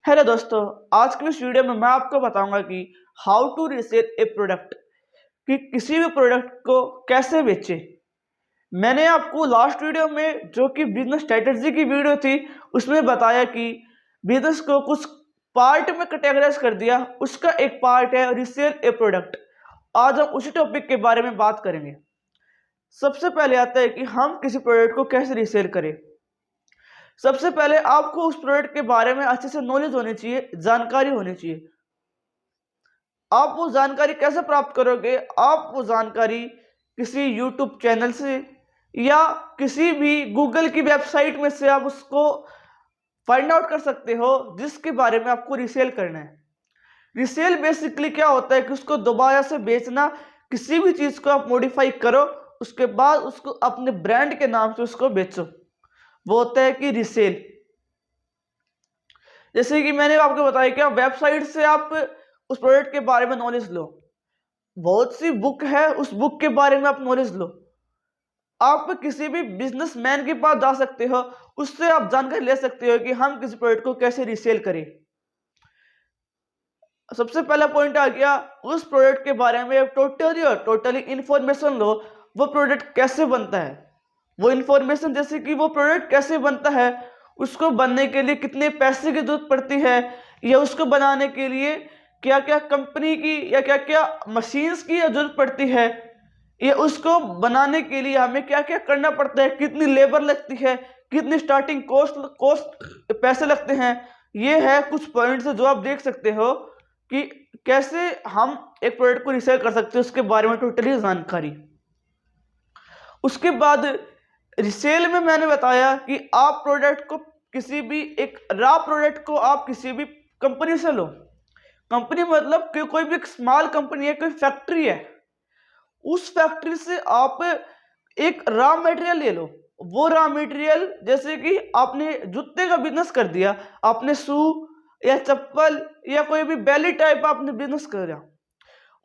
Hello दोस्तों, आज की इस वीडियो में मैं आपको बताऊंगा कि how to resell a product, कि किसी भी प्रोडक्ट को कैसे बेचें। मैंने आपको लास्ट वीडियो में जो कि बिजनेस स्ट्रेटेजी की वीडियो थी उसमें बताया कि बिजनेस को कुछ पार्ट में कैटेगराइज कर दिया। उसका एक पार्ट है रीसेल ए प्रोडक्ट। आज हम उसी टॉपिक के बारे में बात करेंगे। सबसे पहले आता है कि हम किसी प्रोडक्ट को कैसे रीसेल करें। सबसे पहले आपको उस प्रोडक्ट के बारे में अच्छे से नॉलेज होनी चाहिए, जानकारी होनी चाहिए। आप वो जानकारी कैसे प्राप्त करोगे? आप वो जानकारी किसी यूट्यूब चैनल से या किसी भी गूगल की वेबसाइट में से आप उसको फाइंड आउट कर सकते हो जिसके बारे में आपको रिसेल करना है। रिसेल बेसिकली क्या होता है कि उसको दोबारा से बेचना। किसी भी चीज को आप मॉडिफाई करो, उसके बाद उसको अपने ब्रांड के नाम से उसको बेचो, वो होता है कि रिसेल। जैसे कि मैंने आपको बताया कि आप वेबसाइट से आप उस प्रोडक्ट के बारे में नॉलेज लो। बहुत सी बुक है, उस बुक के बारे में आप नॉलेज लो। आप किसी भी बिजनेसमैन के पास जा सकते हो, उससे आप जानकारी ले सकते हो कि हम किसी प्रोडक्ट को कैसे रीसेल करें। सबसे पहला पॉइंट आ गया, उस प्रोडक्ट के बारे में टोटली इंफॉर्मेशन लो। वो प्रोडक्ट कैसे बनता है, वो इंफॉर्मेशन, जैसे कि वो प्रोडक्ट कैसे बनता है, उसको बनने के लिए कितने पैसे की जरूरत पड़ती है, या उसको बनाने के लिए क्या क्या कंपनी की या क्या क्या मशीन्स की जरूरत पड़ती है, या उसको बनाने के लिए हमें क्या क्या करना पड़ता है, कितनी लेबर लगती है, कितनी स्टार्टिंग कॉस्ट कॉस्ट पैसे लगते हैं। ये है कुछ पॉइंट्स जो आप देख सकते हो कि कैसे हम एक प्रोडक्ट को रिसेल कर सकते हैं, उसके बारे में टोटली जानकारी। उसके बाद रिसेल में मैंने बताया कि आप प्रोडक्ट को किसी भी एक रॉ प्रोडक्ट को आप किसी भी कंपनी से लो। कंपनी मतलब कि कोई भी एक स्मॉल कंपनी है, कोई फैक्ट्री है, उस फैक्ट्री से आप एक रॉ मटेरियल ले लो। वो रॉ मटेरियल, जैसे कि आपने जूते का बिजनेस कर दिया, आपने शू या चप्पल या कोई भी बेली टाइप आपने बिजनेस कर दिया,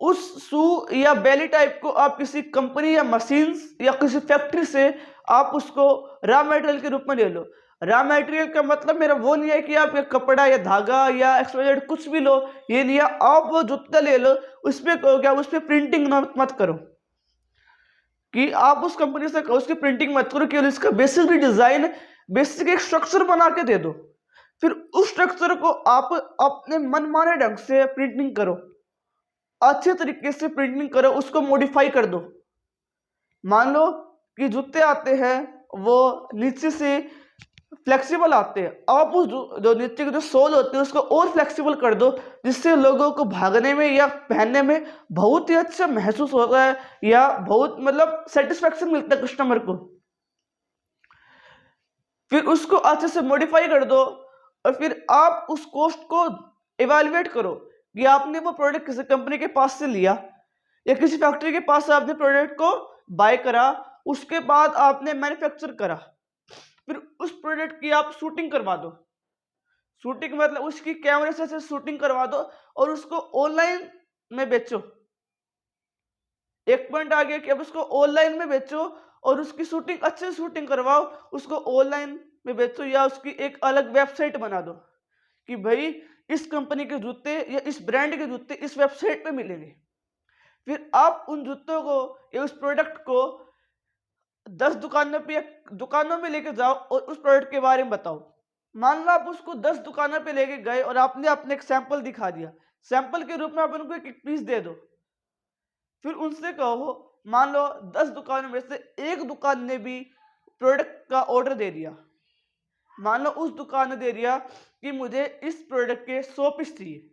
उस शू या बेली टाइप को आप किसी कंपनी या मशीन्स या किसी फैक्ट्री से आप उसको रॉ मटेरियल के रूप में ले लो। रॉ मटेरियल का मतलब मेरा वो नहीं है कि आप ये कपड़ा या धागा या एक्सवाइजेड कुछ भी लो, ये नहीं है। आप वो जूता ले लो, उस पर कहो क्या, उस पर प्रिंटिंग मत करो, कि आप उस कंपनी से कहो उसकी प्रिंटिंग मत करो, केवल इसका बेसिक भी डिजाइन, बेसिक एक स्ट्रक्चर बना के दे दो। फिर उस स्ट्रक्चर को आप अपने मनमाने ढंग से प्रिंटिंग करो, अच्छे तरीके से प्रिंटिंग करो, उसको मॉडिफाई कर दो। मान लो कि जूते आते हैं वो नीचे से फ्लेक्सिबल आते हैं, आप उस जो नीचे की जो सोल होती है उसको और फ्लेक्सिबल कर दो, जिससे लोगों को भागने में या पहनने में बहुत ही अच्छा महसूस होता है, या बहुत मतलब सेटिस्फेक्शन मिलता है कस्टमर को। फिर उसको अच्छे से मॉडिफाई कर दो, और फिर आप उस कॉस्ट को इवेलुएट करो कि आपने वो प्रोडक्ट किसी कंपनी के पास से लिया या किसी फैक्ट्री के पास से आपने प्रोडक्ट को बाय करा, उसके बाद आपने मैन्युफैक्चर करा, फिर उस प्रोडक्ट की आप शूटिंग करवा दो। शूटिंग मतलब उसकी कैमरे से शूटिंग करवा दो और उसको ऑनलाइन में बेचो। एक पॉइंट आ गया कि अब उसको ऑनलाइन में बेचो और उसकी शूटिंग अच्छे से शूटिंग करवाओ, उसको ऑनलाइन में बेचो, या उसकी एक अलग वेबसाइट बना दो कि भाई इस कंपनी के जूते या इस ब्रांड के जूते इस वेबसाइट पे मिलेंगे। फिर आप उन जूतों को या उस प्रोडक्ट को 10 दुकानों पे या दुकानों में लेके जाओ और उस प्रोडक्ट के बारे में बताओ। मान लो आप उसको 10 दुकानों पे लेके गए और आपने अपने एक सैंपल दिखा दिया, सैंपल के रूप में आप उनको एक पीस दे दो। फिर उनसे कहो, मान लो 10 दुकानों में से एक दुकान ने भी प्रोडक्ट का ऑर्डर दे दिया। मान लो उस दुकान ने दे दिया कि मुझे इस प्रोडक्ट के 100 पीस चाहिए,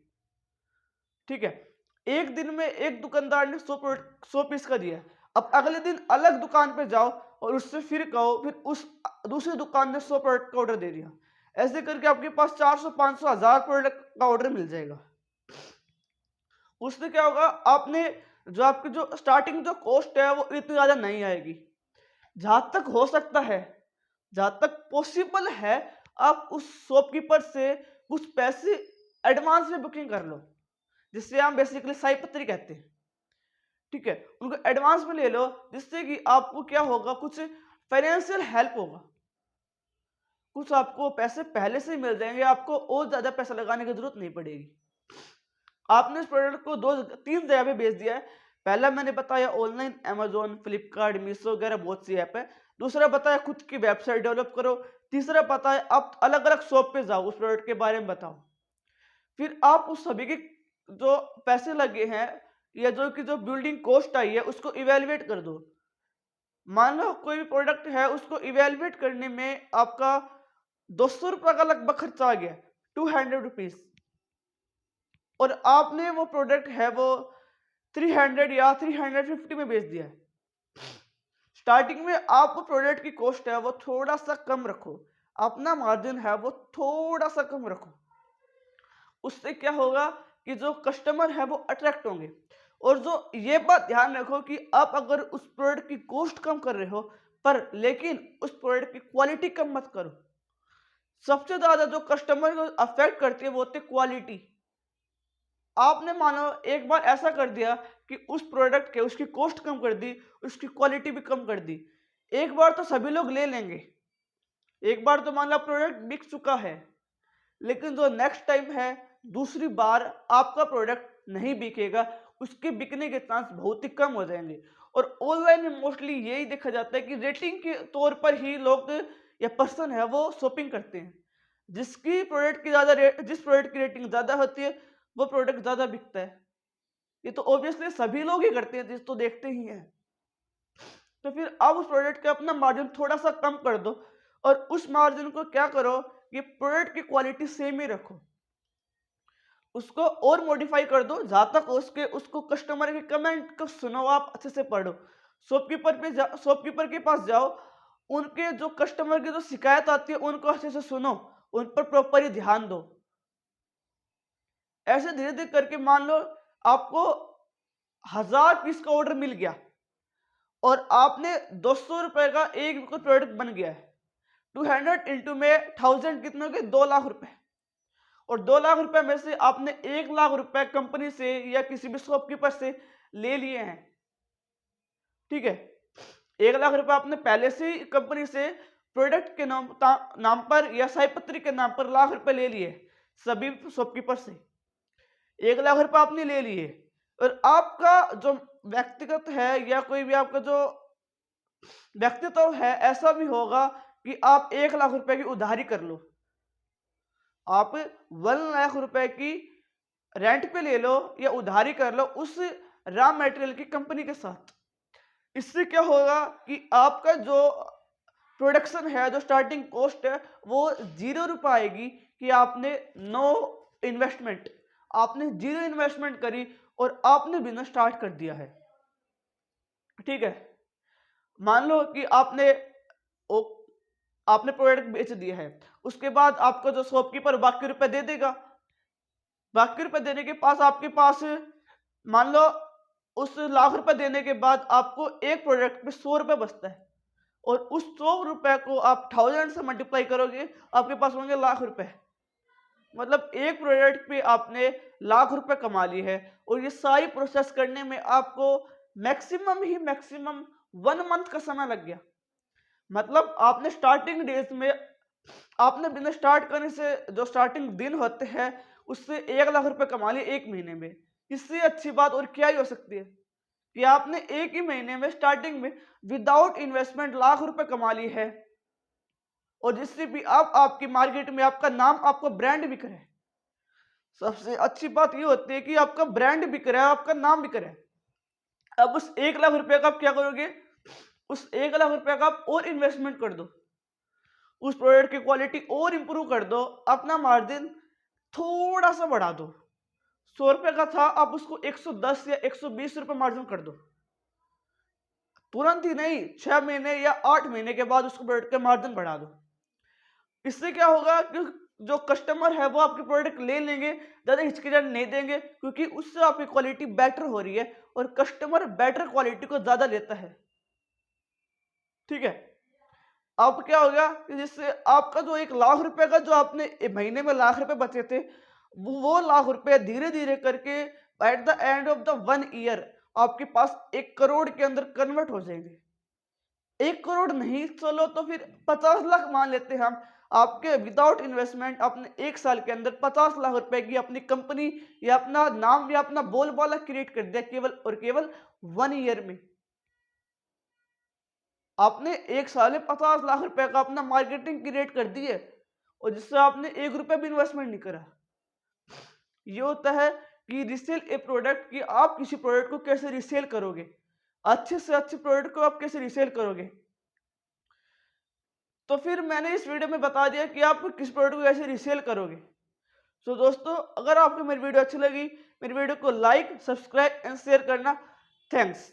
ठीक है। एक दिन में एक दुकानदार ने 100 पीस का दिया। अब अगले दिन अलग दुकान पे जाओ और उससे फिर कहो, फिर उस दूसरी दुकान ने 100 प्रोडक्ट का ऑर्डर दे दिया। ऐसे करके आपके पास 400 500 1000 प्रोडक्ट का ऑर्डर मिल जाएगा। उससे क्या होगा, आपने जो आपकी जो स्टार्टिंग जो कॉस्ट है वो इतनी ज्यादा नहीं आएगी। जहां तक हो सकता है, जहां तक पॉसिबल है, आप उस शॉपकीपर से कुछ पैसे एडवांस में बुकिंग कर लो, जिससे हम बेसिकली साई पत्री कहते हैं, ठीक है। उनको एडवांस में ले लो, जिससे कि आपको क्या होगा, कुछ फाइनेंशियल हेल्प होगा। कुछ आपको पैसे पहले से ही मिल जाएंगे, आपको और ज्यादा पैसा लगाने की जरूरत नहीं पड़ेगी। आपने इस प्रोडक्ट को 2-3 जगह पे बेच दिया है। पहला मैंने बताया ऑनलाइन, अमेजोन, फ्लिपकार्ट, मीशो वगैरह बहुत सी ऐप है। दूसरा बताया खुद की वेबसाइट डेवलप करो। तीसरा बताया आप अलग अलग शॉप पे जाओ, उस प्रोडक्ट के बारे में बताओ। फिर आप उस सभी के जो पैसे लगे हैं या जो बिल्डिंग कॉस्ट आई है उसको इवेलुएट कर दो। मान लो कोई भी प्रोडक्ट है, उसको इवेलुएट करने में आपका 200 रुपये का लगभग खर्चा आ गया, 200 रुपीज, और आपने वो प्रोडक्ट है वो 300 या 350 में बेच दिया है। स्टार्टिंग में आप वो प्रोडक्ट की कॉस्ट है वो थोड़ा सा कम रखो, अपना मार्जिन है वो थोड़ा सा कम रखो। उससे क्या होगा कि जो कस्टमर है वो अट्रैक्ट होंगे। और जो ये बात ध्यान रखो कि आप अगर उस प्रोडक्ट की कॉस्ट कम कर रहे हो पर लेकिन उस प्रोडक्ट की क्वालिटी कम मत करो। सबसे ज्यादा जो कस्टमर को अफेक्ट करती है वो होती है क्वालिटी। आपने मानो एक बार ऐसा कर दिया कि उस प्रोडक्ट के उसकी कॉस्ट कम कर दी, उसकी क्वालिटी भी कम कर दी, एक बार तो सभी लोग ले लेंगे। एक बार तो मान लो प्रोडक्ट बिक चुका है, लेकिन जो नेक्स्ट टाइम है, दूसरी बार आपका प्रोडक्ट नहीं बिकेगा, उसके बिकने के चांस बहुत ही कम हो जाएंगे। और ऑनलाइन में मोस्टली यही देखा जाता है कि रेटिंग के तौर पर ही लोग या पर्सन है वो शॉपिंग करते हैं। जिस प्रोडक्ट की रेटिंग ज्यादा होती है वो प्रोडक्ट ज्यादा बिकता है। ये तो ऑब्वियसली सभी लोग ही करते हैं, जिस तो देखते ही हैं। तो फिर आप उस प्रोडक्ट का अपना मार्जिन थोड़ा सा कम कर दो और उस मार्जिन को क्या करो कि प्रोडक्ट की क्वालिटी सेम ही रखो, उसको और मॉडिफाई कर दो जहां तक उसको कस्टमर के कमेंट को सुनो, आप अच्छे से पढ़ो। शॉपकीपर के पास जाओ, उनके जो कस्टमर की जो शिकायत आती है उनको अच्छे से सुनो, उन पर प्रॉपर ध्यान दो। ऐसे धीरे धीरे करके मान लो आपको 1000 पीस का ऑर्डर मिल गया और आपने 200 रुपए का एक प्रोडक्ट बन गया है। 200 इंटू में 1000 कितने हो गए, 2 लाख रुपए। और 2 लाख रुपए में से आपने 1 लाख रुपए कंपनी से या किसी भी शॉपकीपर से ले लिए हैं। ठीक है, 1 लाख रुपए आपने पहले से ही कंपनी से प्रोडक्ट के नाम पर या साईपत्री के नाम पर लाख रुपए ले लिए सभी शॉपकीपर से। 1 लाख रुपए आपने ले लिए और आपका जो व्यक्तिगत है या कोई भी आपका जो व्यक्तित्व है, ऐसा भी होगा कि आप 1 लाख रुपए की उधारी कर लो, आप 1 लाख रुपए की रेंट पे ले लो या उधारी कर लो उस रॉ मटेरियल की कंपनी के साथ। इससे क्या होगा कि आपका जो प्रोडक्शन है, जो स्टार्टिंग कॉस्ट है वो 0 रुपए आएगी कि आपने आपने 0 इन्वेस्टमेंट करी और आपने बिजनेस स्टार्ट कर दिया है। ठीक है, मान लो कि आपने प्रोडक्ट बेच दिया है, उसके बाद आपको जो शॉपकीपर बाकी रुपए दे देगा। बाकी रुपए देने के पास आपके पास मान लो उस लाख रुपए देने के बाद आपको एक प्रोडक्ट पे 100 रुपए बचता है और उस 100 रुपए को आप 1000 से मल्टीप्लाई करोगे, आपके पास होंगे लाख रुपए। मतलब एक प्रोडक्ट पे आपने लाख रुपए कमा ली है और ये सारी प्रोसेस करने में आपको मैक्सिमम 1 मंथ का समय लग गया। मतलब आपने स्टार्टिंग डेज में आपने बिजनेस स्टार्ट करने से जो स्टार्टिंग दिन होते हैं उससे 1 लाख रुपए कमा लिए एक महीने में। इससे अच्छी बात और क्या ही हो सकती है कि आपने एक ही महीने में स्टार्टिंग में विदाउट इन्वेस्टमेंट लाख रुपए कमा ली है और जिससे भी आपकी मार्केट में आपका नाम, आपका ब्रांड बिक रहा है। सबसे अच्छी बात ये होती है कि आपका ब्रांड बिक रहा है, आपका नाम बिक रहा है। अब उस 1 लाख रुपए का आप क्या करोगे, उस 1 लाख रुपए का आप और इन्वेस्टमेंट कर दो, उस प्रोडक्ट की क्वालिटी और इंप्रूव कर दो, अपना मार्जिन थोड़ा सा बढ़ा दो। 100 रुपए का था, आप उसको 110 या 120 रुपए मार्जिन कर दो। तुरंत ही नहीं, 6 महीने या 8 महीने के बाद उसको प्रोडक्ट का मार्जिन बढ़ा दो। इससे क्या होगा कि जो कस्टमर है वो आपके प्रोडक्ट ले लेंगे, ज्यादा हिचकिचाहट नहीं देंगे क्योंकि उससे आपकी क्वालिटी बेटर हो रही है और कस्टमर बेटर क्वालिटी को ज्यादा लेता है। ठीक है, अब क्या होगा कि जिससे आपका जो 1 लाख रुपए का जो आपने महीने में लाख रुपए बचे थे, वो लाख रुपए धीरे धीरे करके at the end of the 1 year आपके पास 1 करोड़ के अंदर कन्वर्ट हो जाएंगे। 1 करोड़ नहीं, चलो तो फिर 50 लाख मान लेते हैं हम। आपके विदाउट इन्वेस्टमेंट आपने 1 साल के अंदर 50 लाख रुपए की अपनी कंपनी या अपना नाम या अपना बोलबाला क्रिएट कर दिया केवल और केवल 1 ईयर में। आपने 1 साल में 50 लाख रुपए का अपना मार्केटिंग क्रिएट कर दी है और जिससे आपने 1 रुपया भी इन्वेस्टमेंट नहीं करा। ये होता है कि रीसेल ए प्रोडक्ट, कि आप किसी प्रोडक्ट को कैसे रीसेल करोगे, अच्छे से अच्छे प्रोडक्ट को आप कैसे रीसेल करोगे। तो फिर मैंने इस वीडियो में बता दिया कि आप किस प्रोडक्ट को कैसे रीसेल करोगे। सो दोस्तों, अगर आपको मेरी वीडियो अच्छी लगी, मेरी वीडियो को लाइक, सब्सक्राइब एंड शेयर करना। थैंक्स।